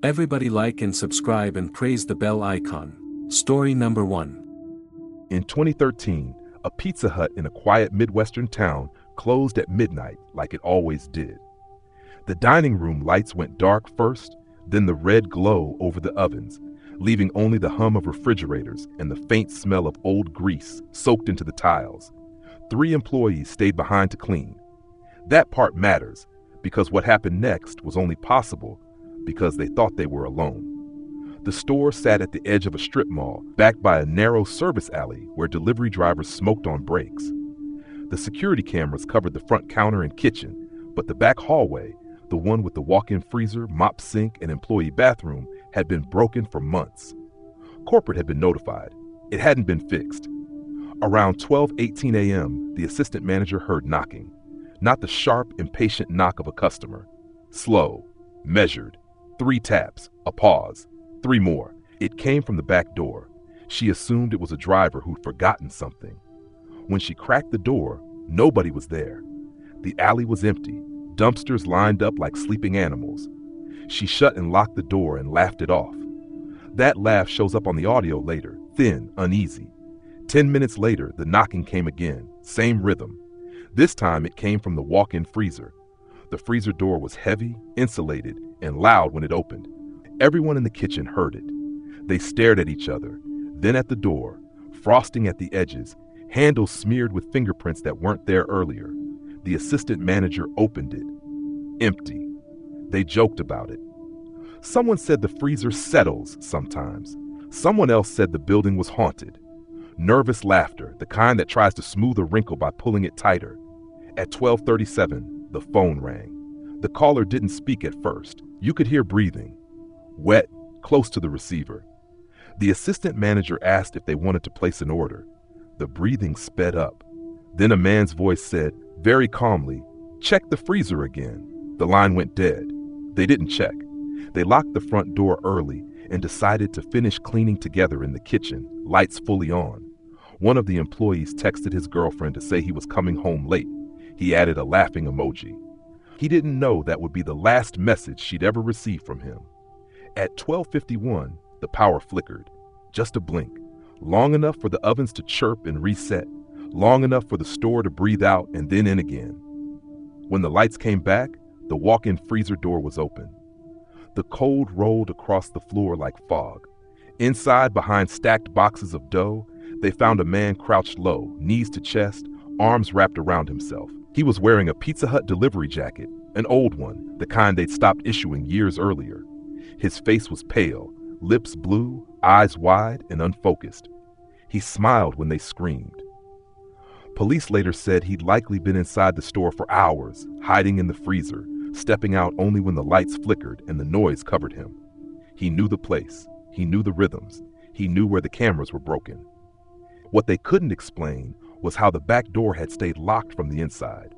Everybody like and subscribe and praise the bell icon. Story number 1. In 2013, a Pizza Hut in a quiet Midwestern town closed at midnight like it always did. The dining room lights went dark first, then the red glow over the ovens, leaving only the hum of refrigerators and the faint smell of old grease soaked into the tiles. 3 employees stayed behind to clean. That part matters, because what happened next was only possible because they thought they were alone. The store sat at the edge of a strip mall, backed by a narrow service alley where delivery drivers smoked on breaks. The security cameras covered the front counter and kitchen, but the back hallway, the one with the walk-in freezer, mop sink, and employee bathroom, had been broken for months. Corporate had been notified. It hadn't been fixed. Around 12:18 a.m., the assistant manager heard knocking. Not the sharp, impatient knock of a customer. Slow, measured, 3 taps, a pause, 3 more. It came from the back door. She assumed it was a driver who'd forgotten something. When she cracked the door, nobody was there. The alley was empty, dumpsters lined up like sleeping animals. She shut and locked the door and laughed it off. That laugh shows up on the audio later, thin, uneasy. 10 minutes later, the knocking came again, same rhythm. This time it came from the walk-in freezer. The freezer door was heavy, insulated, and loud when it opened. Everyone in the kitchen heard it. They stared at each other, then at the door, frosting at the edges, handles smeared with fingerprints that weren't there earlier. The assistant manager opened it. Empty. They joked about it. Someone said the freezer settles sometimes. Someone else said the building was haunted. Nervous laughter, the kind that tries to smooth a wrinkle by pulling it tighter. At 12:37, the phone rang. The caller didn't speak at first. You could hear breathing. Wet, close to the receiver. The assistant manager asked if they wanted to place an order. The breathing sped up. Then a man's voice said, very calmly, "Check the freezer again." The line went dead. They didn't check. They locked the front door early and decided to finish cleaning together in the kitchen, lights fully on. One of the employees texted his girlfriend to say he was coming home late. He added a laughing emoji. He didn't know that would be the last message she'd ever receive from him. At 12:51, the power flickered. Just a blink. Long enough for the ovens to chirp and reset. Long enough for the store to breathe out and then in again. When the lights came back, the walk-in freezer door was open. The cold rolled across the floor like fog. Inside, behind stacked boxes of dough, they found a man crouched low, knees to chest, arms wrapped around himself. He was wearing a Pizza Hut delivery jacket, an old one, the kind they'd stopped issuing years earlier. His face was pale, lips blue, eyes wide and unfocused. He smiled when they screamed. Police later said he'd likely been inside the store for hours, hiding in the freezer, stepping out only when the lights flickered and the noise covered him. He knew the place. He knew the rhythms. He knew where the cameras were broken. What they couldn't explain was how the back door had stayed locked from the inside.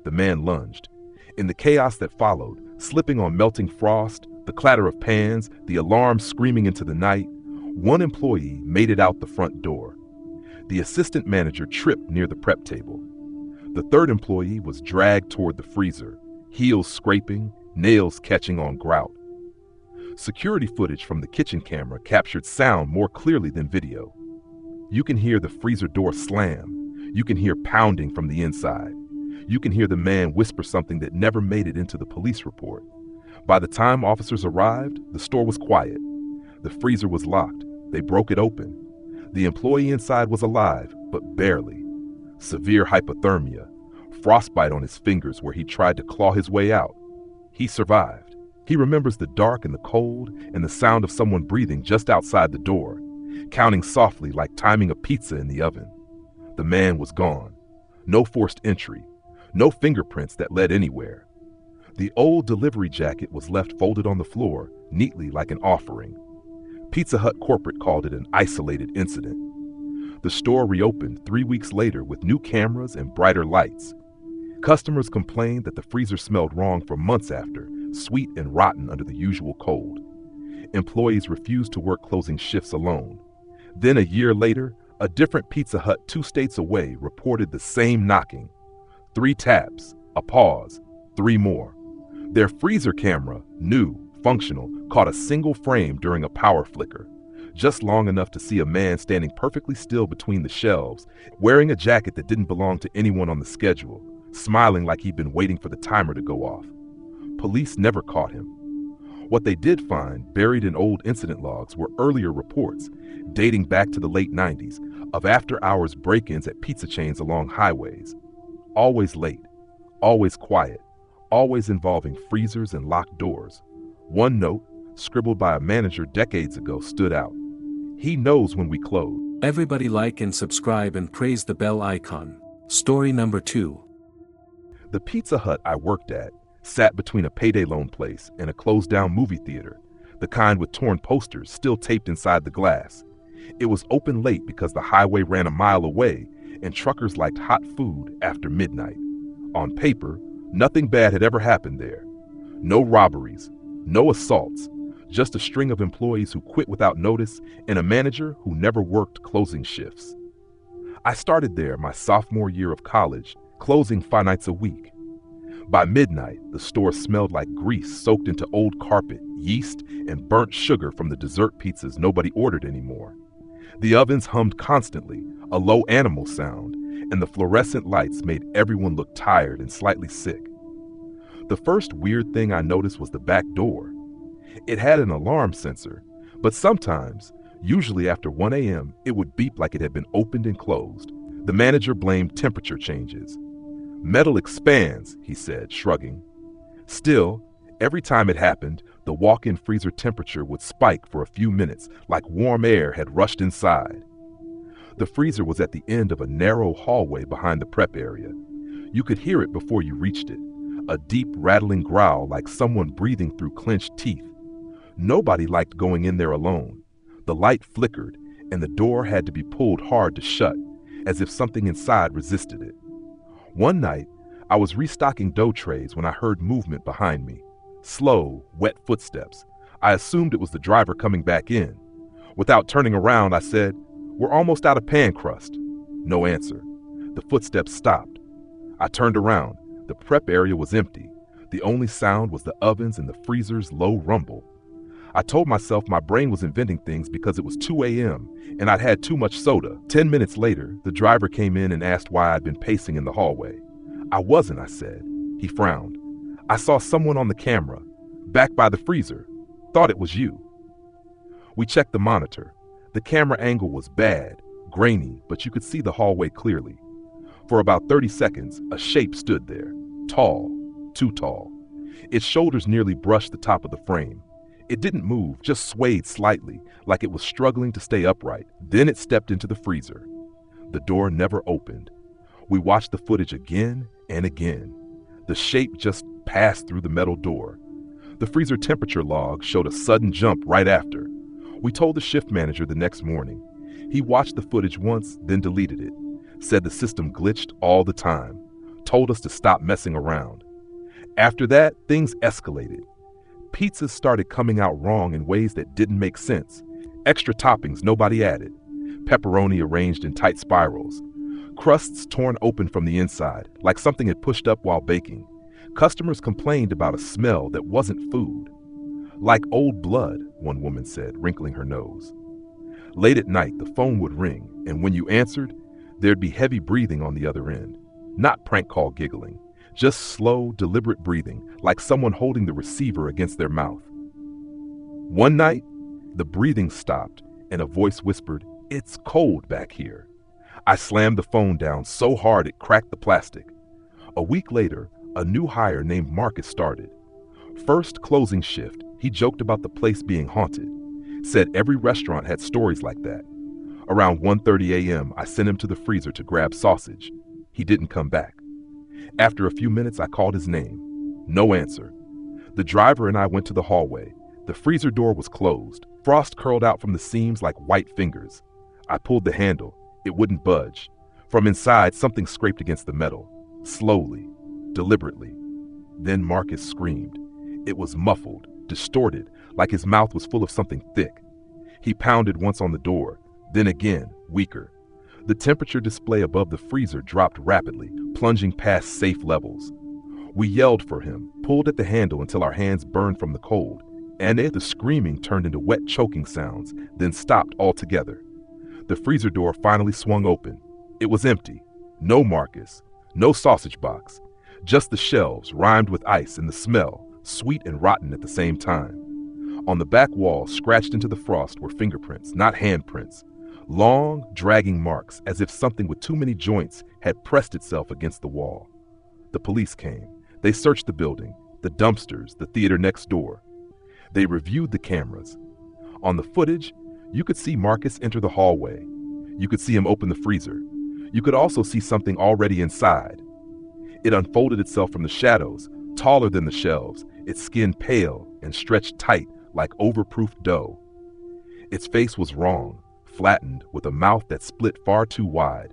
The man lunged. In the chaos that followed, slipping on melting frost, the clatter of pans, the alarm screaming into the night, one employee made it out the front door. The assistant manager tripped near the prep table. The third employee was dragged toward the freezer, heels scraping, nails catching on grout. Security footage from the kitchen camera captured sound more clearly than video. You can hear the freezer door slam. You can hear pounding from the inside. You can hear the man whisper something that never made it into the police report. By the time officers arrived, the store was quiet. The freezer was locked. They broke it open. The employee inside was alive, but barely. Severe hypothermia, frostbite on his fingers where he tried to claw his way out. He survived. He remembers the dark and the cold and the sound of someone breathing just outside the door, counting softly like timing a pizza in the oven. The man was gone. No forced entry. No fingerprints that led anywhere. The old delivery jacket was left folded on the floor, neatly like an offering. Pizza Hut corporate called it an isolated incident. The store reopened 3 weeks later with new cameras and brighter lights. Customers complained that the freezer smelled wrong for months after, sweet and rotten under the usual cold. Employees refused to work closing shifts alone. Then a year later, a different Pizza Hut 2 states away reported the same knocking. 3 taps, a pause, 3 more. Their freezer camera, new, functional, caught a single frame during a power flicker, just long enough to see a man standing perfectly still between the shelves, wearing a jacket that didn't belong to anyone on the schedule, smiling like he'd been waiting for the timer to go off. Police never caught him. What they did find, buried in old incident logs, were earlier reports, dating back to the late 90s, of after-hours break-ins at pizza chains along highways. Always late, always quiet, always involving freezers and locked doors. One note, scribbled by a manager decades ago, stood out. He knows when we close. Everybody like and subscribe and praise the bell icon. Story number 2. The Pizza Hut I worked at sat between a payday loan place and a closed-down movie theater, the kind with torn posters still taped inside the glass. It was open late because the highway ran a mile away and truckers liked hot food after midnight. On paper, nothing bad had ever happened there. No robberies, no assaults, just a string of employees who quit without notice and a manager who never worked closing shifts. I started there my sophomore year of college, closing 5 nights a week. By midnight, the store smelled like grease soaked into old carpet, yeast, and burnt sugar from the dessert pizzas nobody ordered anymore. The ovens hummed constantly, a low animal sound, and the fluorescent lights made everyone look tired and slightly sick. The first weird thing I noticed was the back door. It had an alarm sensor, but sometimes, usually after 1 a.m., it would beep like it had been opened and closed. The manager blamed temperature changes. "Metal expands," he said, shrugging. Still, every time it happened, the walk-in freezer temperature would spike for a few minutes, like warm air had rushed inside. The freezer was at the end of a narrow hallway behind the prep area. You could hear it before you reached it, a deep rattling growl like someone breathing through clenched teeth. Nobody liked going in there alone. The light flickered, and the door had to be pulled hard to shut, as if something inside resisted it. One night, I was restocking dough trays when I heard movement behind me. Slow, wet footsteps. I assumed it was the driver coming back in. Without turning around, I said, "We're almost out of pan crust." No answer. The footsteps stopped. I turned around. The prep area was empty. The only sound was the ovens and the freezer's low rumble. I told myself my brain was inventing things because it was 2 a.m. and I'd had too much soda. 10 minutes later, the driver came in and asked why I'd been pacing in the hallway. "I wasn't," I said. He frowned. "I saw someone on the camera, back by the freezer. Thought it was you." We checked the monitor. The camera angle was bad, grainy, but you could see the hallway clearly. For about 30 seconds, a shape stood there, tall, too tall. Its shoulders nearly brushed the top of the frame. It didn't move, just swayed slightly, like it was struggling to stay upright. Then it stepped into the freezer. The door never opened. We watched the footage again and again. The shape just passed through the metal door. The freezer temperature log showed a sudden jump right after. We told the shift manager the next morning. He watched the footage once, then deleted it. Said the system glitched all the time. Told us to stop messing around. After that, things escalated. Pizzas started coming out wrong in ways that didn't make sense. Extra toppings nobody added. Pepperoni arranged in tight spirals. Crusts torn open from the inside, like something had pushed up while baking. Customers complained about a smell that wasn't food. "Like old blood," one woman said, wrinkling her nose. Late at night, the phone would ring, and when you answered, there'd be heavy breathing on the other end. Not prank call giggling. Just slow, deliberate breathing, like someone holding the receiver against their mouth. One night, the breathing stopped, and a voice whispered, "It's cold back here." I slammed the phone down so hard it cracked the plastic. A week later, a new hire named Marcus started. First closing shift, he joked about the place being haunted. Said every restaurant had stories like that. Around 1:30 a.m., I sent him to the freezer to grab sausage. He didn't come back. After a few minutes, I called his name. No answer. The driver and I went to the hallway. The freezer door was closed. Frost curled out from the seams like white fingers. I pulled the handle. It wouldn't budge. From inside, something scraped against the metal. Slowly, deliberately. Then Marcus screamed. It was muffled, distorted, like his mouth was full of something thick. He pounded once on the door, then again, weaker. The temperature display above the freezer dropped rapidly, plunging past safe levels. We yelled for him, pulled at the handle until our hands burned from the cold. The screaming turned into wet choking sounds, then stopped altogether. The freezer door finally swung open. It was empty. No Marcus, no sausage box, just the shelves rimed with ice and the smell, sweet and rotten at the same time. On the back wall, scratched into the frost, were fingerprints, not handprints. Long, dragging marks, as if something with too many joints had pressed itself against the wall. The police came. They searched the building, the dumpsters, the theater next door. They reviewed the cameras. On the footage, you could see Marcus enter the hallway. You could see him open the freezer. You could also see something already inside. It unfolded itself from the shadows, taller than the shelves, its skin pale and stretched tight like overproofed dough. Its face was wrong, flattened, with a mouth that split far too wide.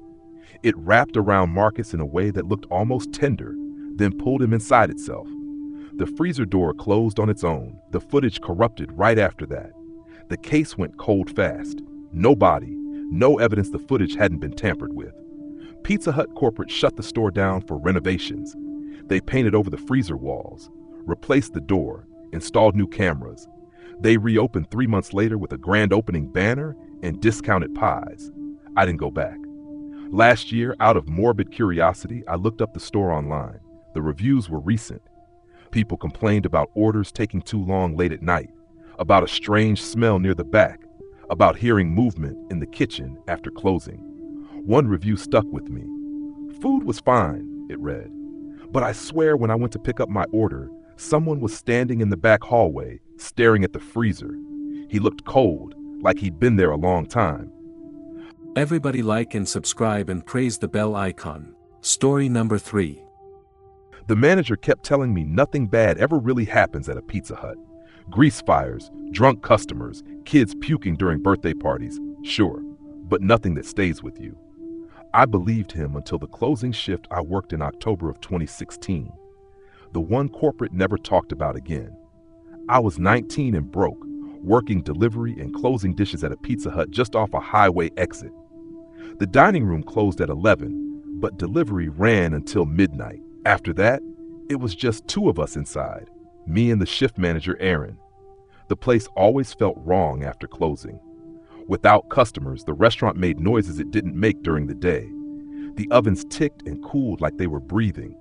It wrapped around Marcus in a way that looked almost tender, then pulled him inside itself. The freezer door closed on its own, the footage corrupted right after that. The case went cold fast. No body, no evidence the footage hadn't been tampered with. Pizza Hut corporate shut the store down for renovations. They painted over the freezer walls, replaced the door, installed new cameras. They reopened 3 months later with a grand opening banner and discounted pies. I didn't go back. Last year, out of morbid curiosity, I looked up the store online. The reviews were recent. People complained about orders taking too long late at night, about a strange smell near the back, about hearing movement in the kitchen after closing. One review stuck with me. Food was fine, it read, but I swear when I went to pick up my order, someone was standing in the back hallway, staring at the freezer. He looked cold, like he'd been there a long time. Everybody like and subscribe and praise the bell icon. Story number 3. The manager kept telling me nothing bad ever really happens at a Pizza Hut. Grease fires, drunk customers, kids puking during birthday parties, sure, but nothing that stays with you. I believed him until the closing shift I worked in October of 2016. The one corporate never talked about again. I was 19 and broke, working delivery and closing dishes at a Pizza Hut just off a highway exit. The dining room closed at 11, but delivery ran until midnight. After that, it was just 2 of us inside, me and the shift manager, Aaron. The place always felt wrong after closing. Without customers, the restaurant made noises it didn't make during the day. The ovens ticked and cooled like they were breathing.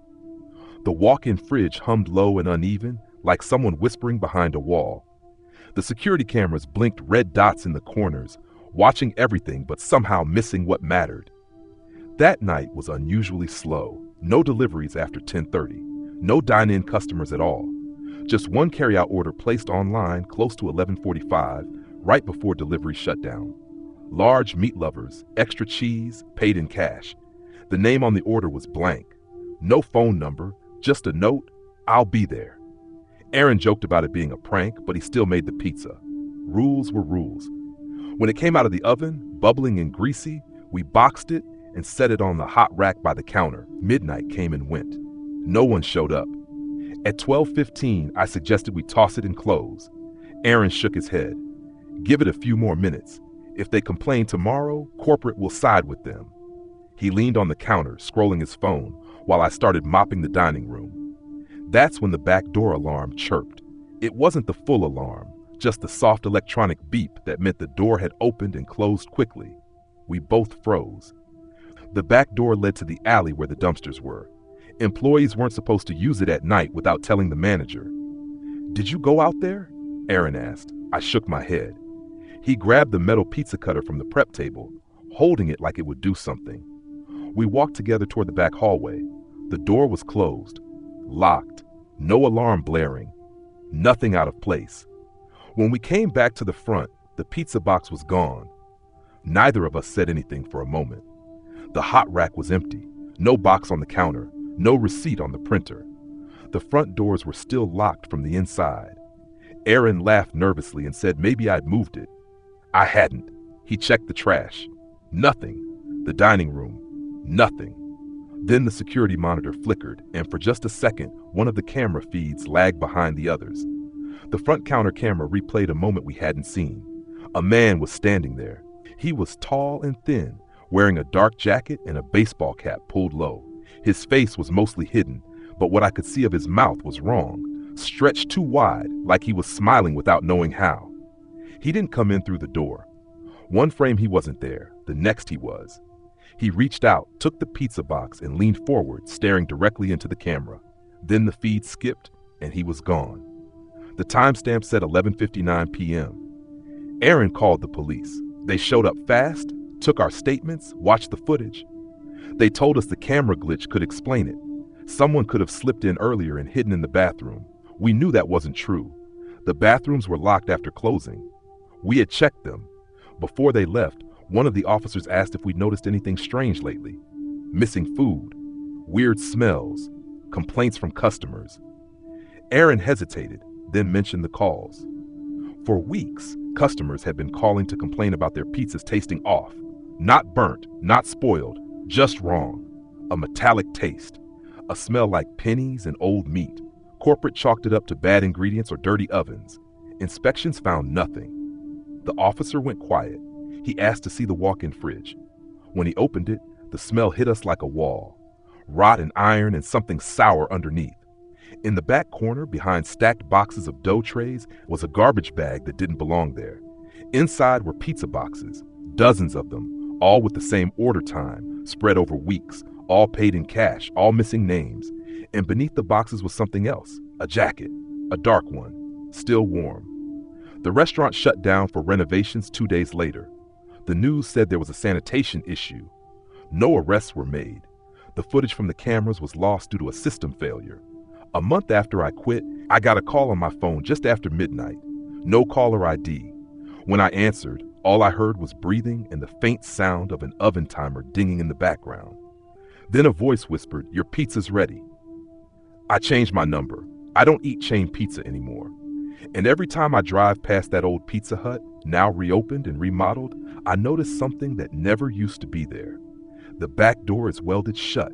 The walk-in fridge hummed low and uneven, like someone whispering behind a wall. The security cameras blinked red dots in the corners, watching everything but somehow missing what mattered. That night was unusually slow. No deliveries after 10:30. No dine-in customers at all. Just one carryout order placed online close to 11:45, right before delivery shut down. Large meat lovers, extra cheese, paid in cash. The name on the order was blank. No phone number, just a note, "I'll be there." Aaron joked about it being a prank, but he still made the pizza. Rules were rules. When it came out of the oven, bubbling and greasy, we boxed it and set it on the hot rack by the counter. Midnight came and went. No one showed up. At 12:15, I suggested we toss it and close. Aaron shook his head. "Give it a few more minutes. If they complain tomorrow, corporate will side with them." He leaned on the counter, scrolling his phone, while I started mopping the dining room. That's when the back door alarm chirped. It wasn't the full alarm, just the soft electronic beep that meant the door had opened and closed quickly. We both froze. The back door led to the alley where the dumpsters were. Employees weren't supposed to use it at night without telling the manager. "Did you go out there?" Aaron asked. I shook my head. He grabbed the metal pizza cutter from the prep table, holding it like it would do something. We walked together toward the back hallway. The door was closed, locked, no alarm blaring, nothing out of place. When we came back to the front, the pizza box was gone. Neither of us said anything for a moment. The hot rack was empty, no box on the counter, no receipt on the printer. The front doors were still locked from the inside. Aaron laughed nervously and said maybe I'd moved it. I hadn't. He checked the trash. Nothing. The dining room. Nothing. Then the security monitor flickered, and for just a second, one of the camera feeds lagged behind the others. The front counter camera replayed a moment we hadn't seen. A man was standing there. He was tall and thin, wearing a dark jacket and a baseball cap pulled low. His face was mostly hidden, but what I could see of his mouth was wrong. stretched too wide, like he was smiling without knowing how. He didn't come in through the door. One frame he wasn't there, the next he was. He reached out, took the pizza box, and leaned forward, staring directly into the camera. Then the feed skipped, and he was gone. The timestamp said 11:59 p.m. Aaron called the police. They showed up fast, took our statements, watched the footage. They told us the camera glitch could explain it. Someone could have slipped in earlier and hidden in the bathroom. We knew that wasn't true. The bathrooms were locked after closing. We had checked them. Before they left, one of the officers asked if we'd noticed anything strange lately. Missing food, weird smells, complaints from customers. Aaron hesitated, then mentioned the calls. For weeks, customers had been calling to complain about their pizzas tasting off. Not burnt, not spoiled, just wrong. A metallic taste. A smell like pennies and old meat. Corporate chalked it up to bad ingredients or dirty ovens. Inspections found nothing. The officer went quiet. He asked to see the walk-in fridge. When he opened it, the smell hit us like a wall. Rot and iron and something sour underneath. In the back corner, behind stacked boxes of dough trays, was a garbage bag that didn't belong there. Inside were pizza boxes, dozens of them, all with the same order time, spread over weeks, all paid in cash, all missing names. And beneath the boxes was something else, a jacket, a dark one, still warm. The restaurant shut down for renovations 2 days later. The news said there was a sanitation issue. No arrests were made. The footage from the cameras was lost due to a system failure. A month after I quit, I got a call on my phone just after midnight. No caller ID. When I answered, all I heard was breathing and the faint sound of an oven timer dinging in the background. Then a voice whispered, "Your pizza's ready." I changed my number. I don't eat chain pizza anymore. And every time I drive past that old Pizza Hut, now reopened and remodeled, I notice something that never used to be there. The back door is welded shut.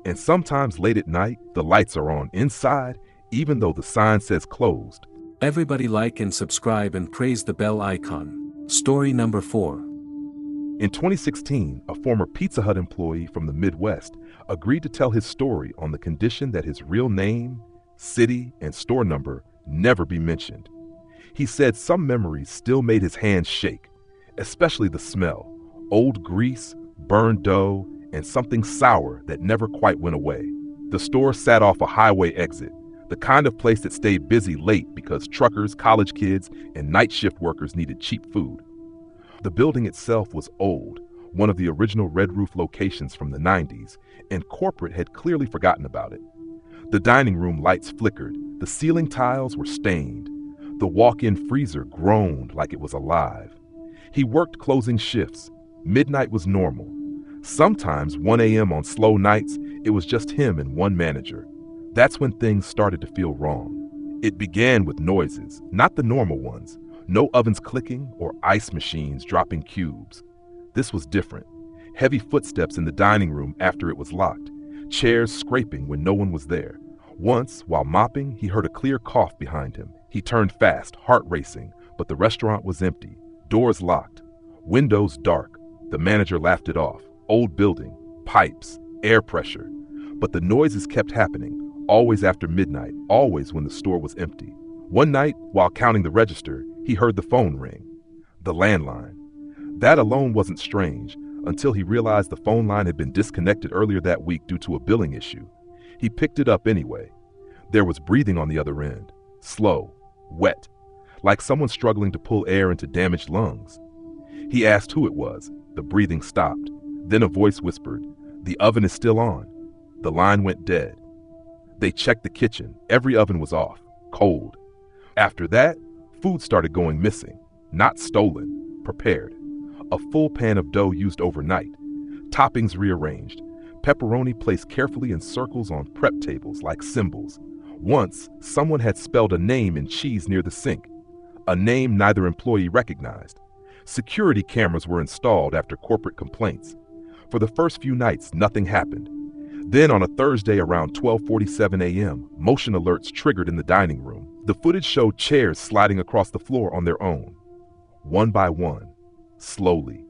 And sometimes late at night, the lights are on inside, even though the sign says closed. Everybody like and subscribe and praise the bell icon. Story number 4. In 2016, a former Pizza Hut employee from the Midwest agreed to tell his story on the condition that his real name, city, and store number never be mentioned. He said some memories still made his hands shake, especially the smell, old grease, burned dough, and something sour that never quite went away. The store sat off a highway exit, the kind of place that stayed busy late because truckers, college kids, and night shift workers needed cheap food. The building itself was old, one of the original red roof locations from the 90s, and corporate had clearly forgotten about it. The dining room lights flickered, the ceiling tiles were stained. The walk-in freezer groaned like it was alive. He worked closing shifts. Midnight was normal. Sometimes 1 a.m. on slow nights, it was just him and one manager. That's when things started to feel wrong. It began with noises, not the normal ones. No ovens clicking or ice machines dropping cubes. This was different. Heavy footsteps in the dining room after it was locked. Chairs scraping when no one was there. Once, while mopping, he heard a clear cough behind him. He turned fast, heart racing, but the restaurant was empty. Doors locked. Windows dark. The manager laughed it off. Old building, pipes, air pressure. But the noises kept happening, always after midnight, always when the store was empty. One night, while counting the register, he heard the phone ring. The landline. That alone wasn't strange, until he realized the phone line had been disconnected earlier that week due to a billing issue. He picked it up anyway. There was breathing on the other end. Slow, wet, like someone struggling to pull air into damaged lungs. He asked who it was. The breathing stopped. Then a voice whispered, "The oven is still on." The line went dead. They checked the kitchen. Every oven was off, cold. After that, food started going missing. Not stolen, prepared. A full pan of dough used overnight. Toppings rearranged. Pepperoni placed carefully in circles on prep tables like symbols. Once, someone had spelled a name in cheese near the sink. A name neither employee recognized. Security cameras were installed after corporate complaints. For the first few nights, nothing happened. Then on a Thursday around 12:47 a.m., motion alerts triggered in the dining room. The footage showed chairs sliding across the floor on their own. One by one, slowly,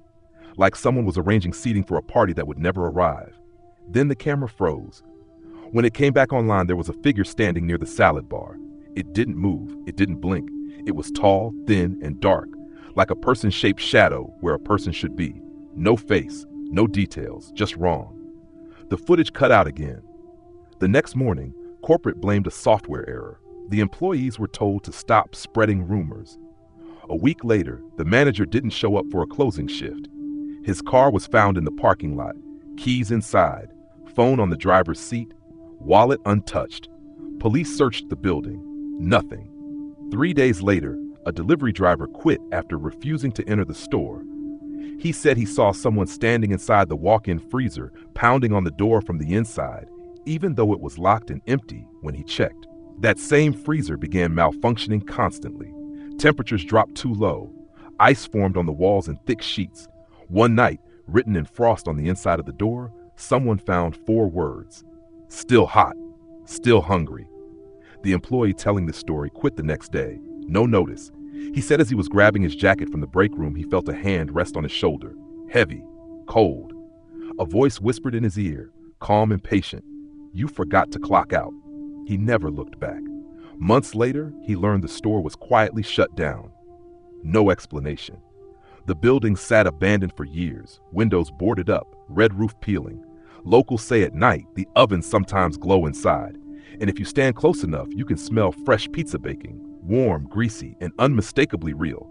like someone was arranging seating for a party that would never arrive. Then the camera froze. When it came back online, there was a figure standing near the salad bar. It didn't move. It didn't blink. It was tall, thin, and dark, like a person-shaped shadow where a person should be. No face, no details, just wrong. The footage cut out again. The next morning, corporate blamed a software error. The employees were told to stop spreading rumors. A week later, the manager didn't show up for a closing shift. His car was found in the parking lot, keys inside, phone on the driver's seat, wallet untouched. Police searched the building. Nothing. 3 days later, a delivery driver quit after refusing to enter the store. He said he saw someone standing inside the walk-in freezer, pounding on the door from the inside, even though it was locked and empty when he checked. That same freezer began malfunctioning constantly. Temperatures dropped too low. Ice formed on the walls in thick sheets. One night, written in frost on the inside of the door, someone found 4 words: "Still hot, still hungry." The employee telling this story quit the next day. No notice. He said as he was grabbing his jacket from the break room, he felt a hand rest on his shoulder. Heavy, cold. A voice whispered in his ear, calm and patient, "You forgot to clock out." He never looked back. Months later, he learned the store was quietly shut down. No explanation. The building sat abandoned for years, windows boarded up, red roof peeling. Locals say at night, the ovens sometimes glow inside. And if you stand close enough, you can smell fresh pizza baking, warm, greasy, and unmistakably real,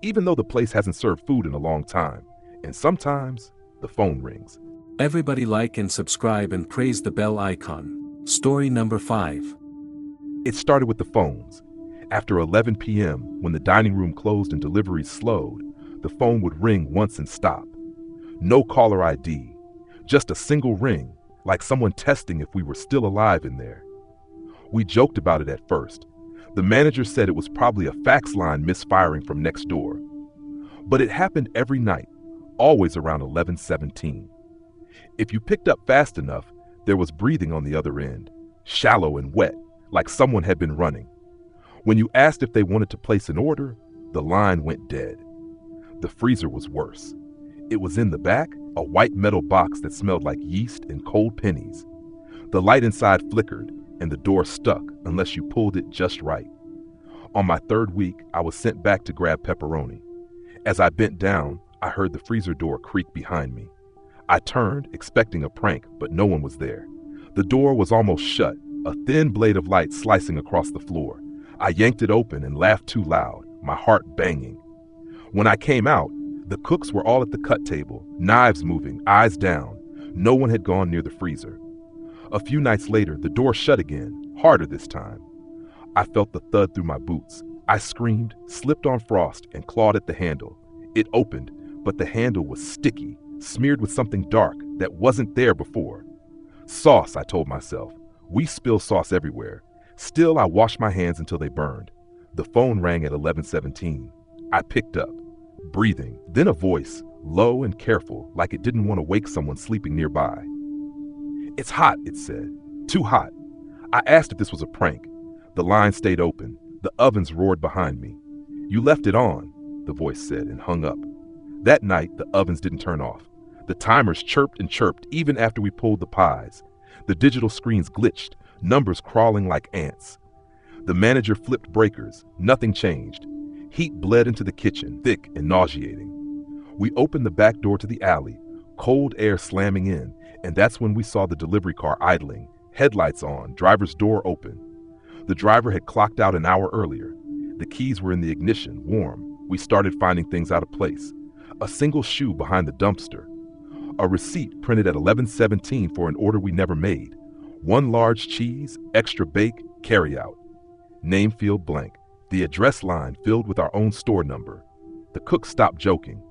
even though the place hasn't served food in a long time. And sometimes, the phone rings. Everybody like and subscribe and praise the bell icon. Story number 5. It started with the phones. After 11 p.m., when the dining room closed and deliveries slowed, the phone would ring once and stop. No caller ID, just a single ring, like someone testing if we were still alive in there. We joked about it at first. The manager said it was probably a fax line misfiring from next door. But it happened every night, always around 11:17. If you picked up fast enough, there was breathing on the other end, shallow and wet, like someone had been running. When you asked if they wanted to place an order, the line went dead. The freezer was worse. It was in the back, a white metal box that smelled like yeast and cold pennies. The light inside flickered, and the door stuck unless you pulled it just right. On my 3rd week, I was sent back to grab pepperoni. As I bent down, I heard the freezer door creak behind me. I turned, expecting a prank, but no one was there. The door was almost shut, a thin blade of light slicing across the floor. I yanked it open and laughed too loud, my heart banging. When I came out, the cooks were all at the cut table, knives moving, eyes down. No one had gone near the freezer. A few nights later, the door shut again, harder this time. I felt the thud through my boots. I screamed, slipped on frost, and clawed at the handle. It opened, but the handle was sticky, smeared with something dark that wasn't there before. Sauce, I told myself. We spill sauce everywhere. Still, I washed my hands until they burned. The phone rang at 11:17. I picked up, breathing, then a voice, low and careful, like it didn't want to wake someone sleeping nearby. "It's hot," it said. "Too hot." I asked if this was a prank. The line stayed open. The ovens roared behind me. "You left it on," the voice said, and hung up. That night, the ovens didn't turn off. The timers chirped and chirped even after we pulled the pies. The digital screens glitched, numbers crawling like ants. The manager flipped breakers. Nothing changed. Heat bled into the kitchen, thick and nauseating. We opened the back door to the alley, cold air slamming in, and that's when we saw the delivery car idling, headlights on, driver's door open. The driver had clocked out an hour earlier. The keys were in the ignition, warm. We started finding things out of place. A single shoe behind the dumpster. A receipt printed at 11:17 for an order we never made. 1 large cheese, extra bake, carryout. Name field blank. The address line filled with our own store number. The cook stopped joking.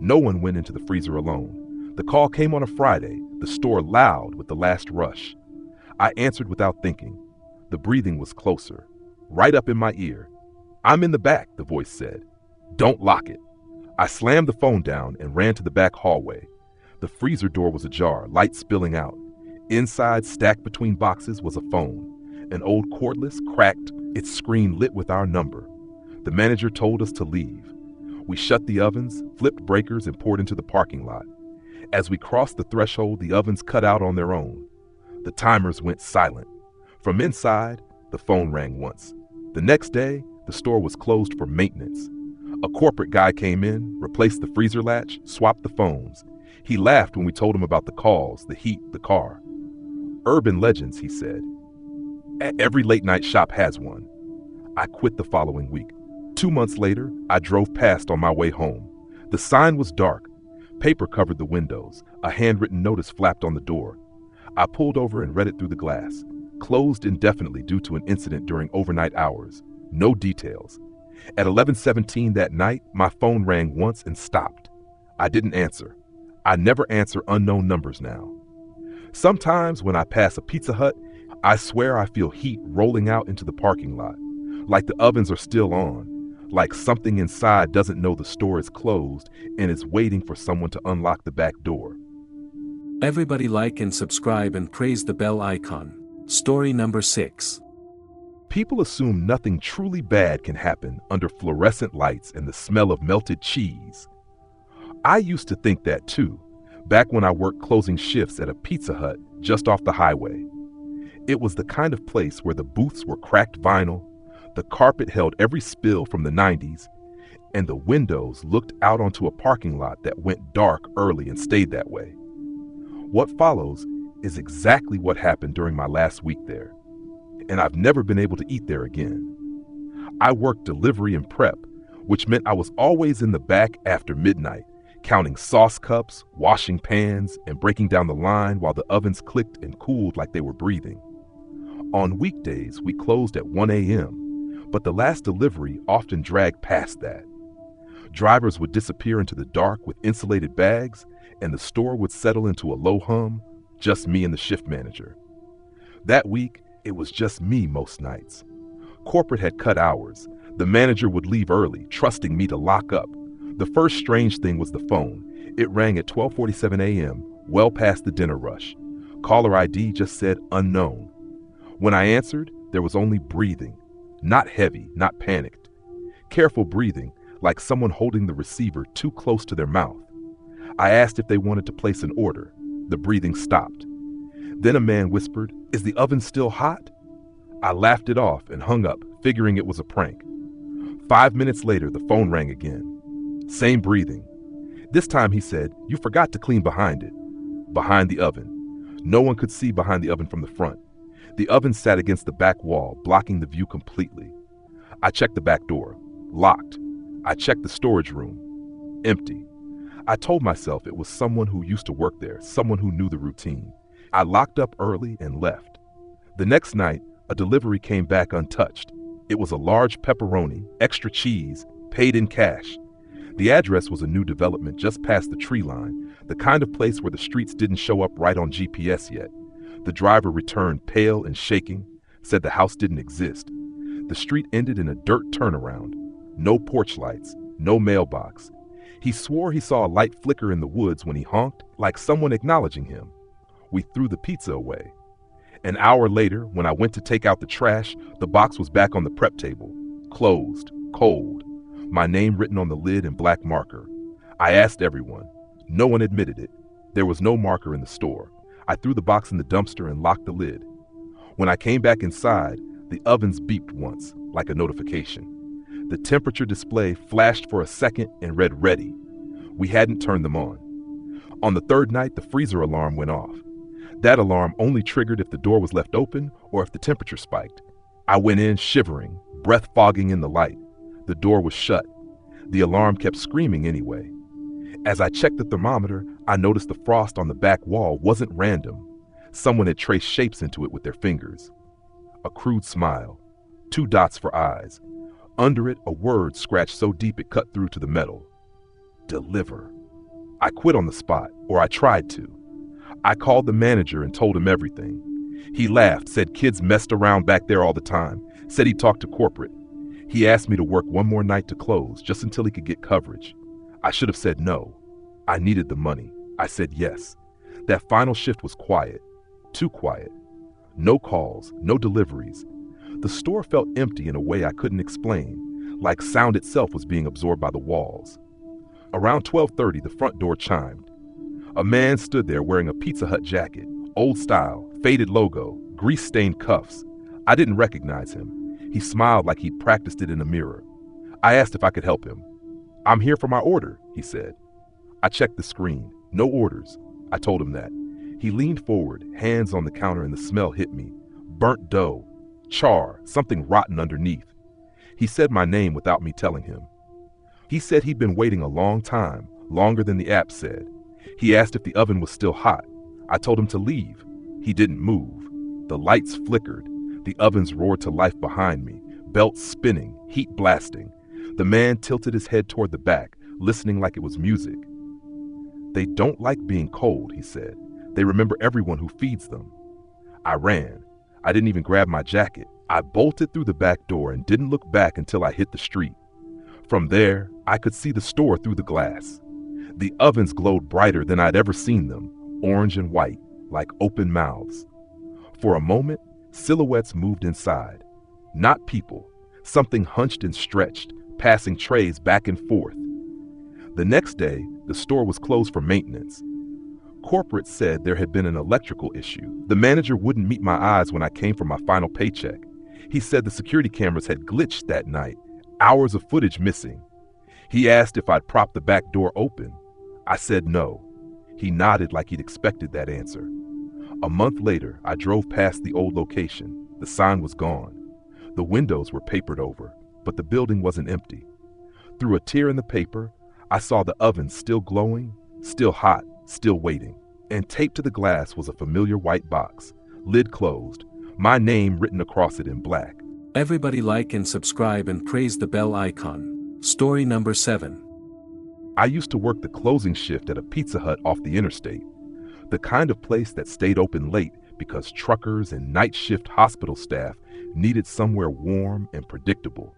No one went into the freezer alone. The call came on a Friday, the store loud with the last rush. I answered without thinking. The breathing was closer, right up in my ear. "I'm in the back," the voice said. "Don't lock it." I slammed the phone down and ran to the back hallway. The freezer door was ajar, light spilling out. Inside, stacked between boxes, was a phone. An old cordless, cracked, its screen lit with our number. The manager told us to leave. We shut the ovens, flipped breakers, and poured into the parking lot. As we crossed the threshold, the ovens cut out on their own. The timers went silent. From inside, the phone rang once. The next day, the store was closed for maintenance. A corporate guy came in, replaced the freezer latch, swapped the phones. He laughed when we told him about the calls, the heat, the car. Urban legends, he said. Every late-night shop has one. I quit the following week. 2 months later, I drove past on my way home. The sign was dark. Paper covered the windows. A handwritten notice flapped on the door. I pulled over and read it through the glass. Closed indefinitely due to an incident during overnight hours. No details. At 11:17 that night, my phone rang once and stopped. I didn't answer. I never answer unknown numbers now. Sometimes when I pass a Pizza Hut, I swear I feel heat rolling out into the parking lot. Like the ovens are still on. Like something inside doesn't know the store is closed and is waiting for someone to unlock the back door. Everybody like and subscribe and praise the bell icon. Story number 6. People assume nothing truly bad can happen under fluorescent lights and the smell of melted cheese. I used to think that too, back when I worked closing shifts at a Pizza Hut just off the highway. It was the kind of place where the booths were cracked vinyl, the carpet held every spill from the 90s, and the windows looked out onto a parking lot that went dark early and stayed that way. What follows is exactly what happened during my last week there, and I've never been able to eat there again. I worked delivery and prep, which meant I was always in the back after midnight, counting sauce cups, washing pans, and breaking down the line while the ovens clicked and cooled like they were breathing. On weekdays, we closed at 1 a.m., but the last delivery often dragged past that. Drivers would disappear into the dark with insulated bags, and the store would settle into a low hum, just me and the shift manager. That week, it was just me most nights. Corporate had cut hours. The manager would leave early, trusting me to lock up. The first strange thing was the phone. It rang at 12:47 a.m., well past the dinner rush. Caller ID just said unknown. When I answered, there was only breathing. Not heavy, not panicked. Careful breathing, like someone holding the receiver too close to their mouth. I asked if they wanted to place an order. The breathing stopped. Then a man whispered, "Is the oven still hot?" I laughed it off and hung up, figuring it was a prank. 5 minutes later, the phone rang again. Same breathing. This time he said, "You forgot to clean behind it." Behind the oven. No one could see behind the oven from the front. The oven sat against the back wall, blocking the view completely. I checked the back door. Locked. I checked the storage room. Empty. I told myself it was someone who used to work there, someone who knew the routine. I locked up early and left. The next night, a delivery came back untouched. It was a large pepperoni, extra cheese, paid in cash. The address was a new development just past the tree line, the kind of place where the streets didn't show up right on GPS yet. The driver returned pale and shaking, said the house didn't exist. The street ended in a dirt turnaround. No porch lights, no mailbox. He swore he saw a light flicker in the woods when he honked, like someone acknowledging him. We threw the pizza away. An hour later, when I went to take out the trash, the box was back on the prep table. Closed, cold. My name written on the lid in black marker. I asked everyone. No one admitted it. There was no marker in the store. I threw the box in the dumpster and locked the lid. When I came back inside, the ovens beeped once, like a notification. The temperature display flashed for a second and read ready. We hadn't turned them on. On the third night, the freezer alarm went off. That alarm only triggered if the door was left open or if the temperature spiked. I went in shivering, breath fogging in the light. The door was shut. The alarm kept screaming anyway. As I checked the thermometer, I noticed the frost on the back wall wasn't random. Someone had traced shapes into it with their fingers. A crude smile, 2 dots for eyes. Under it, a word scratched so deep it cut through to the metal. Deliver. I quit on the spot, or I tried to. I called the manager and told him everything. He laughed, said kids messed around back there all the time, said he talked to corporate. He asked me to work one more night to close, just until he could get coverage. I should have said no. I needed the money. I said yes. That final shift was quiet. Too quiet. No calls, no deliveries. The store felt empty in a way I couldn't explain, like sound itself was being absorbed by the walls. Around 12:30, the front door chimed. A man stood there wearing a Pizza Hut jacket, old style, faded logo, grease-stained cuffs. I didn't recognize him. He smiled like he'd practiced it in a mirror. I asked if I could help him. "I'm here for my order," he said. I checked the screen. No orders. I told him that. He leaned forward, hands on the counter, and the smell hit me. Burnt dough, char, something rotten underneath. He said my name without me telling him. He said he'd been waiting a long time, longer than the app said. He asked if the oven was still hot. I told him to leave. He didn't move. The lights flickered. The ovens roared to life behind me, belts spinning, heat blasting. The man tilted his head toward the back, listening like it was music. "They don't like being cold," he said. "They remember everyone who feeds them." I ran. I didn't even grab my jacket. I bolted through the back door and didn't look back until I hit the street. From there, I could see the store through the glass. The ovens glowed brighter than I'd ever seen them, orange and white, like open mouths. For a moment, silhouettes moved inside. Not people, something hunched and stretched, passing trays back and forth. The next day, the store was closed for maintenance. Corporate said there had been an electrical issue. The manager wouldn't meet my eyes when I came for my final paycheck. He said the security cameras had glitched that night, hours of footage missing. He asked if I'd propped the back door open. I said no. He nodded like he'd expected that answer. A month later, I drove past the old location. The sign was gone. The windows were papered over, but the building wasn't empty. Through a tear in the paper, I saw the oven still glowing, still hot, still waiting. And taped to the glass was a familiar white box, lid closed, my name written across it in black. Everybody like and subscribe and praise the bell icon. Story number 7. I used to work the closing shift at a Pizza Hut off the interstate, the kind of place that stayed open late because truckers and night shift hospital staff needed somewhere warm and predictable.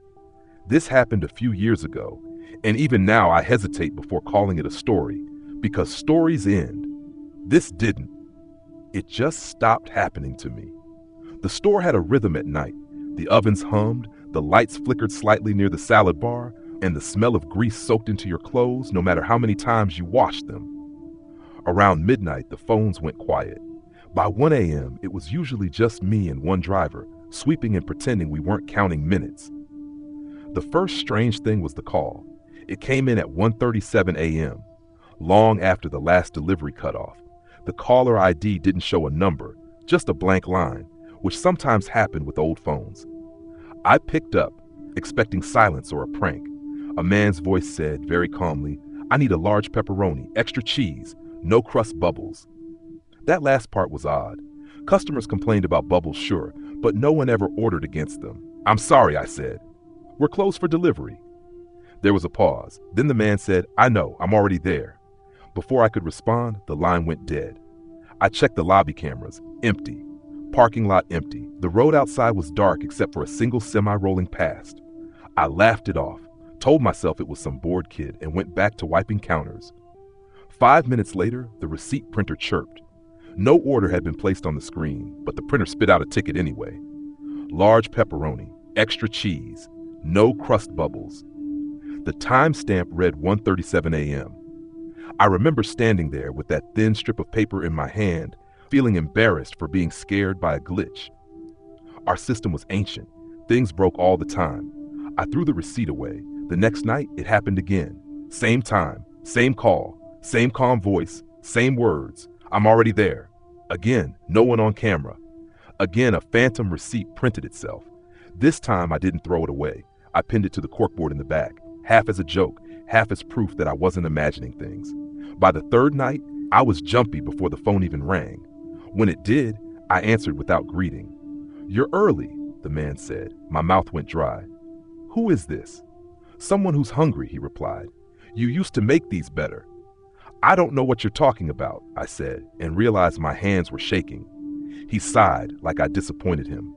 This happened a few years ago, and even now I hesitate before calling it a story, because stories end. This didn't. It just stopped happening to me. The store had a rhythm at night. The ovens hummed, the lights flickered slightly near the salad bar, and the smell of grease soaked into your clothes no matter how many times you washed them. Around midnight, the phones went quiet. By 1 a.m., it was usually just me and one driver, sweeping and pretending we weren't counting minutes. The first strange thing was the call. It came in at 1:37 a.m., long after the last delivery cutoff. The caller ID didn't show a number, just a blank line, which sometimes happened with old phones. I picked up, expecting silence or a prank. A man's voice said, very calmly, "I need a large pepperoni, extra cheese, no crust bubbles." That last part was odd. Customers complained about bubbles, sure, but no one ever ordered against them. "I'm sorry," I said. "We're closed for delivery." There was a pause. Then the man said, "I know, I'm already there." Before I could respond, the line went dead. I checked the lobby cameras. Empty. Parking lot empty. The road outside was dark except for a single semi rolling past. I laughed it off, told myself it was some bored kid, and went back to wiping counters. 5 minutes later, the receipt printer chirped. No order had been placed on the screen, but the printer spit out a ticket anyway. Large pepperoni, extra cheese, no crust bubbles. The timestamp read 1:37 a.m. I remember standing there with that thin strip of paper in my hand, feeling embarrassed for being scared by a glitch. Our system was ancient. Things broke all the time. I threw the receipt away. The next night, it happened again. Same time, same call, same calm voice, same words. "I'm already there." Again, no one on camera. Again, a phantom receipt printed itself. This time, I didn't throw it away. I pinned it to the corkboard in the back, half as a joke, half as proof that I wasn't imagining things. By the third night, I was jumpy before the phone even rang. When it did, I answered without greeting. "You're early," the man said. My mouth went dry. "Who is this?" "Someone who's hungry," he replied. "You used to make these better." "I don't know what you're talking about," I said, and realized my hands were shaking. He sighed like I disappointed him.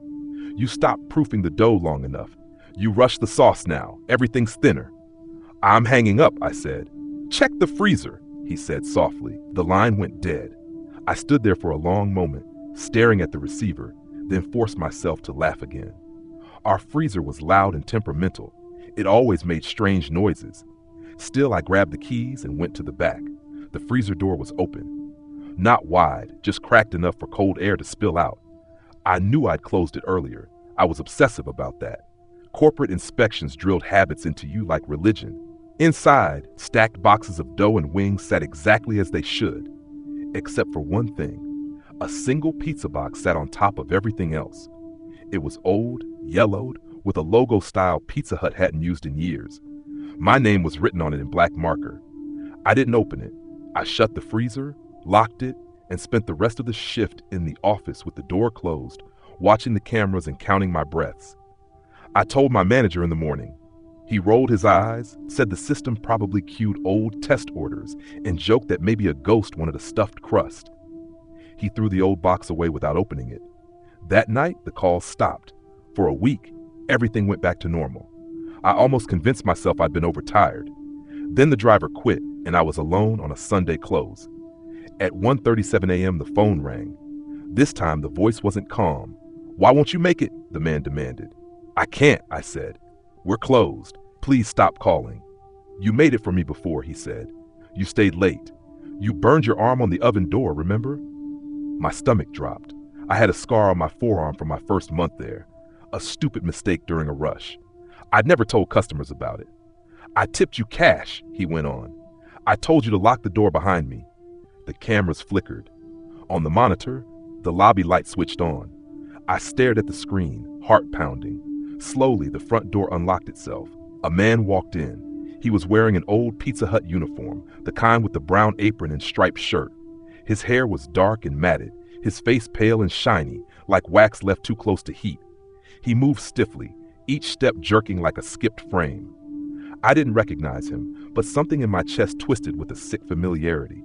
"You stopped proofing the dough long enough. You rush the sauce now. Everything's thinner." "I'm hanging up," I said. "Check the freezer," he said softly. The line went dead. I stood there for a long moment, staring at the receiver, then forced myself to laugh again. Our freezer was loud and temperamental. It always made strange noises. Still, I grabbed the keys and went to the back. The freezer door was open. Not wide, just cracked enough for cold air to spill out. I knew I'd closed it earlier. I was obsessive about that. Corporate inspections drilled habits into you like religion. Inside, stacked boxes of dough and wings sat exactly as they should, except for one thing. A single pizza box sat on top of everything else. It was old, yellowed, with a logo style Pizza Hut hadn't used in years. My name was written on it in black marker. I didn't open it. I shut the freezer, locked it, and spent the rest of the shift in the office with the door closed, watching the cameras and counting my breaths. I told my manager in the morning. He rolled his eyes, said the system probably queued old test orders, and joked that maybe a ghost wanted a stuffed crust. He threw the old box away without opening it. That night, the calls stopped. For a week, everything went back to normal. I almost convinced myself I'd been overtired. Then the driver quit, and I was alone on a Sunday close. At 1:37 a.m., the phone rang. This time, the voice wasn't calm. "Why won't you make it?" the man demanded. "I can't," I said. "We're closed. Please stop calling." "You made it for me before," he said. "You stayed late. You burned your arm on the oven door, remember?" My stomach dropped. I had a scar on my forearm from my first month there. A stupid mistake during a rush. I'd never told customers about it. "I tipped you cash," he went on. "I told you to lock the door behind me." The cameras flickered. On the monitor, the lobby light switched on. I stared at the screen, heart pounding. Slowly, the front door unlocked itself. A man walked in. He was wearing an old Pizza Hut uniform, the kind with the brown apron and striped shirt. His hair was dark and matted, his face pale and shiny, like wax left too close to heat. He moved stiffly, each step jerking like a skipped frame. I didn't recognize him, but something in my chest twisted with a sick familiarity.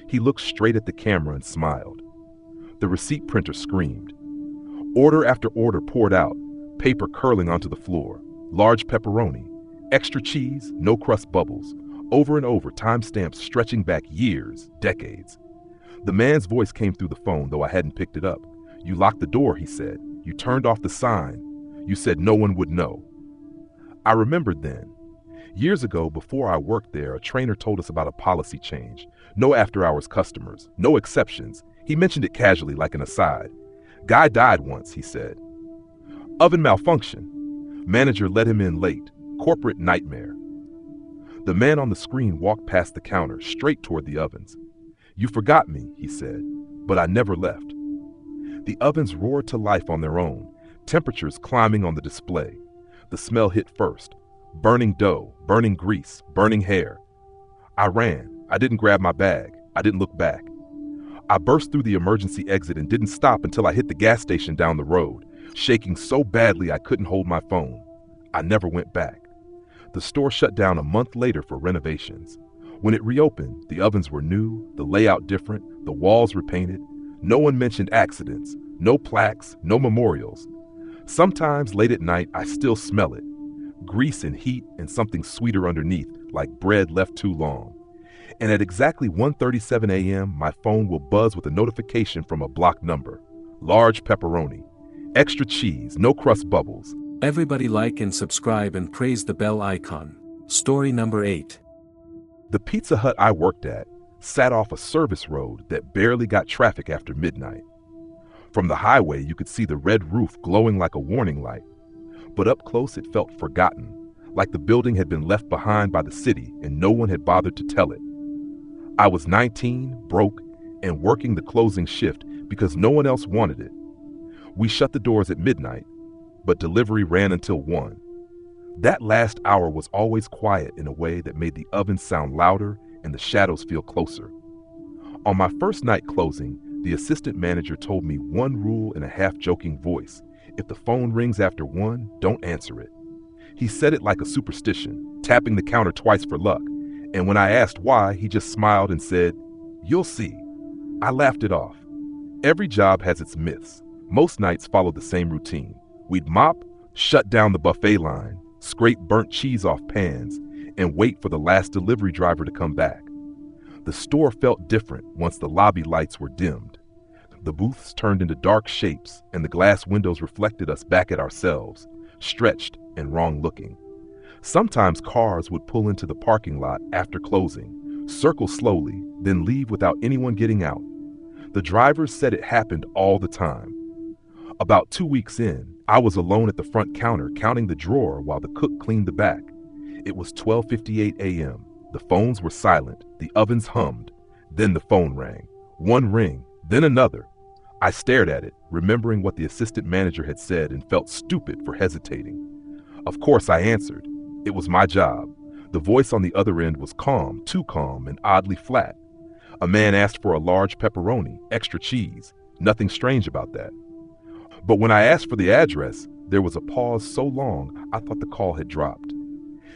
He looked straight at the camera and smiled. The receipt printer screamed. Order after order poured out, paper curling onto the floor. Large pepperoni, extra cheese, no crust bubbles. Over and over, timestamps stretching back years, decades. The man's voice came through the phone, though I hadn't picked it up. "You locked the door," he said. "You turned off the sign. You said no one would know." I remembered then. Years ago, before I worked there, a trainer told us about a policy change. No after-hours customers, no exceptions. He mentioned it casually, like an aside. "Guy died once," he said. "Oven malfunction. Manager let him in late. Corporate nightmare." The man on the screen walked past the counter, straight toward the ovens. "You forgot me," he said, "but I never left." The ovens roared to life on their own, temperatures climbing on the display. The smell hit first. Burning dough, burning grease, burning hair. I ran. I didn't grab my bag. I didn't look back. I burst through the emergency exit and didn't stop until I hit the gas station down the road, shaking so badly I couldn't hold my phone. I never went back. The store shut down a month later for renovations. When it reopened, the ovens were new, the layout different, the walls repainted. No one mentioned accidents, no plaques, no memorials. Sometimes late at night, I still smell it. Grease and heat and something sweeter underneath, like bread left too long. And at exactly 1:37 a.m., my phone will buzz with a notification from a block number. Large pepperoni. Extra cheese, no crust bubbles. Everybody like and subscribe and praise the bell icon. Story number 8. The Pizza Hut I worked at sat off a service road that barely got traffic after midnight. From the highway, you could see the red roof glowing like a warning light. But up close, it felt forgotten, like the building had been left behind by the city and no one had bothered to tell it. I was 19, broke, and working the closing shift because no one else wanted it. We shut the doors at midnight, but delivery ran until 1. That last hour was always quiet in a way that made the oven sound louder and the shadows feel closer. On my first night closing, the assistant manager told me one rule in a half-joking voice. If the phone rings after 1, don't answer it. He said it like a superstition, tapping the counter twice for luck. And when I asked why, he just smiled and said, "You'll see." I laughed it off. Every job has its myths. Most nights followed the same routine. We'd mop, shut down the buffet line, scrape burnt cheese off pans, and wait for the last delivery driver to come back. The store felt different once the lobby lights were dimmed. The booths turned into dark shapes, and the glass windows reflected us back at ourselves, stretched and wrong-looking. Sometimes cars would pull into the parking lot after closing, circle slowly, then leave without anyone getting out. The drivers said it happened all the time. About 2 weeks in, I was alone at the front counter counting the drawer while the cook cleaned the back. It was 12:58 a.m. The phones were silent, the ovens hummed. Then the phone rang. One ring, then another. I stared at it, remembering what the assistant manager had said, and felt stupid for hesitating. Of course I answered. It was my job. The voice on the other end was calm, too calm, and oddly flat. A man asked for a large pepperoni, extra cheese. Nothing strange about that. But when I asked for the address, there was a pause so long I thought the call had dropped.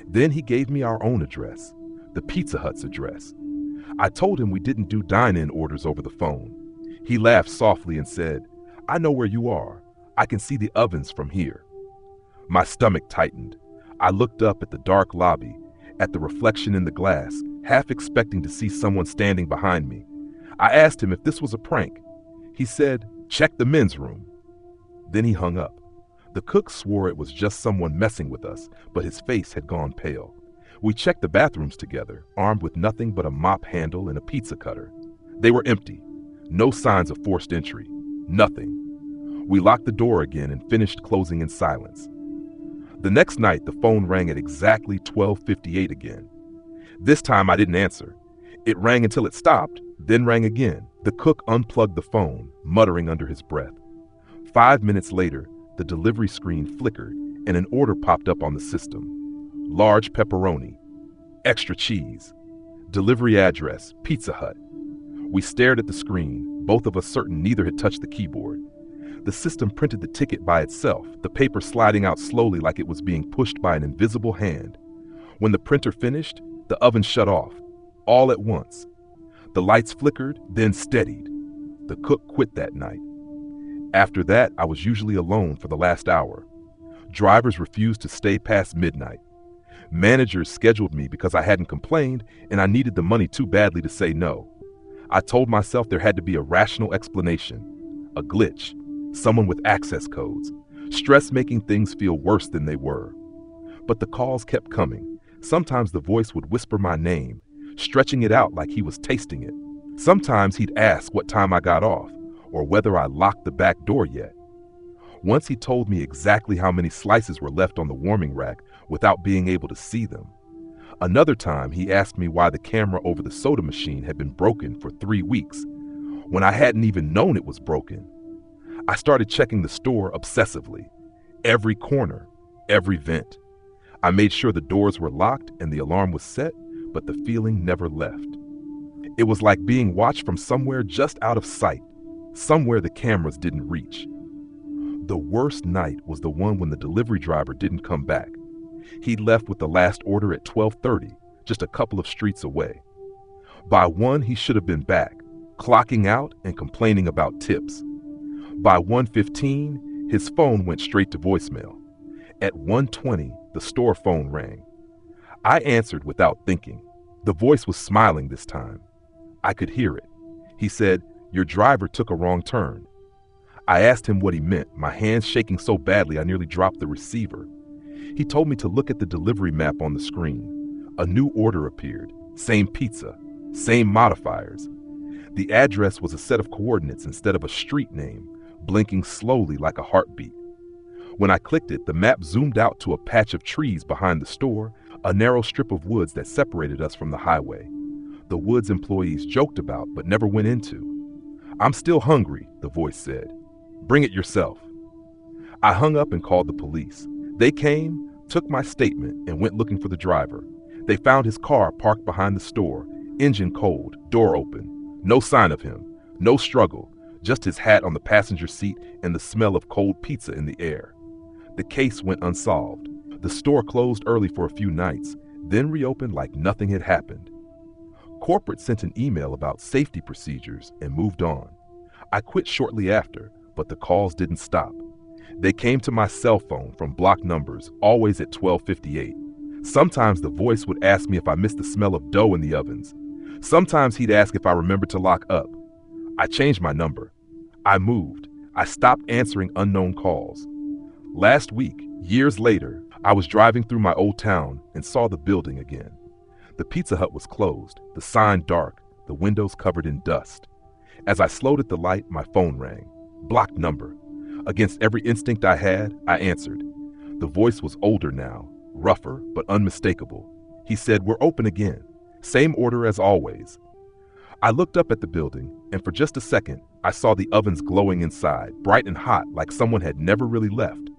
Then he gave me our own address, the Pizza Hut's address. I told him we didn't do dine-in orders over the phone. He laughed softly and said, "I know where you are. I can see the ovens from here." My stomach tightened. I looked up at the dark lobby, at the reflection in the glass, half expecting to see someone standing behind me. I asked him if this was a prank. He said, "Check the men's room." Then he hung up. The cook swore it was just someone messing with us, but his face had gone pale. We checked the bathrooms together, armed with nothing but a mop handle and a pizza cutter. They were empty. No signs of forced entry. Nothing. We locked the door again and finished closing in silence. The next night, the phone rang at exactly 12:58 again. This time I didn't answer. It rang until it stopped, then rang again. The cook unplugged the phone, muttering under his breath. 5 minutes later, the delivery screen flickered and an order popped up on the system. Large pepperoni, extra cheese, delivery address, Pizza Hut. We stared at the screen, both of us certain neither had touched the keyboard. The system printed the ticket by itself, the paper sliding out slowly like it was being pushed by an invisible hand. When the printer finished, the oven shut off, all at once. The lights flickered, then steadied. The cook quit that night. After that, I was usually alone for the last hour. Drivers refused to stay past midnight. Managers scheduled me because I hadn't complained and I needed the money too badly to say no. I told myself there had to be a rational explanation, a glitch, someone with access codes. Stress making things feel worse than they were. But the calls kept coming. Sometimes the voice would whisper my name, stretching it out like he was tasting it. Sometimes he'd ask what time I got off, or whether I locked the back door yet. Once he told me exactly how many slices were left on the warming rack without being able to see them. Another time he asked me why the camera over the soda machine had been broken for 3 weeks, when I hadn't even known it was broken. I started checking the store obsessively. Every corner, every vent. I made sure the doors were locked and the alarm was set, but the feeling never left. It was like being watched from somewhere just out of sight, somewhere the cameras didn't reach. The worst night was the one when the delivery driver didn't come back. He left with the last order at 12:30, just a couple of streets away. By 1, he should have been back, clocking out and complaining about tips. By 1:15, his phone went straight to voicemail. At 1:20, the store phone rang. I answered without thinking. The voice was smiling this time. I could hear it. He said, "Your driver took a wrong turn." I asked him what he meant, my hands shaking so badly I nearly dropped the receiver. He told me to look at the delivery map on the screen. A new order appeared. Same pizza, same modifiers. The address was a set of coordinates instead of a street name, blinking slowly like a heartbeat. When I clicked it, the map zoomed out to a patch of trees behind the store, a narrow strip of woods that separated us from the highway. The woods employees joked about but never went into. "I'm still hungry," the voice said. "Bring it yourself." I hung up and called the police. They came, took my statement, and went looking for the driver. They found his car parked behind the store, engine cold, door open. No sign of him, no struggle, just his hat on the passenger seat and the smell of cold pizza in the air. The case went unsolved. The store closed early for a few nights, then reopened like nothing had happened. Corporate sent an email about safety procedures and moved on. I quit shortly after, but the calls didn't stop. They came to my cell phone from blocked numbers, always at 12:58. Sometimes the voice would ask me if I missed the smell of dough in the ovens. Sometimes he'd ask if I remembered to lock up. I changed my number. I moved. I stopped answering unknown calls. Last week, years later, I was driving through my old town and saw the building again. The Pizza Hut was closed, the sign dark, the windows covered in dust. As I slowed at the light, my phone rang. Blocked number. Against every instinct I had, I answered. The voice was older now, rougher but unmistakable. He said, "We're open again. Same order as always." I looked up at the building, and for just a second, I saw the ovens glowing inside, bright and hot like someone had never really left.